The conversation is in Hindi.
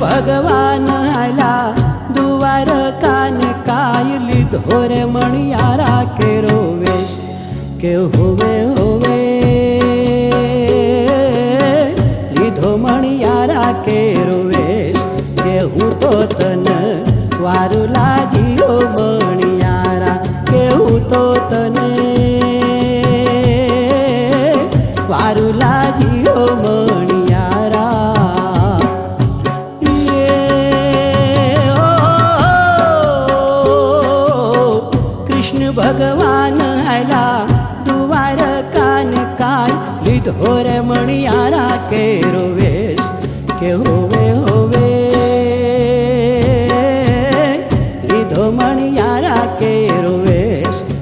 भगवान आला द्वारका ने काय लीधो रे मणियारा केरो वेश के होवे होवे लीधो मणियारा केरो वेश के हूँ तो तन वारू लागियो मणियारा के हूँ तो तने वारू लागियो मणियारा कृष्ण भगवान आला द्वारका ने काय लीधो रे मणियारा केरो वेश के होवे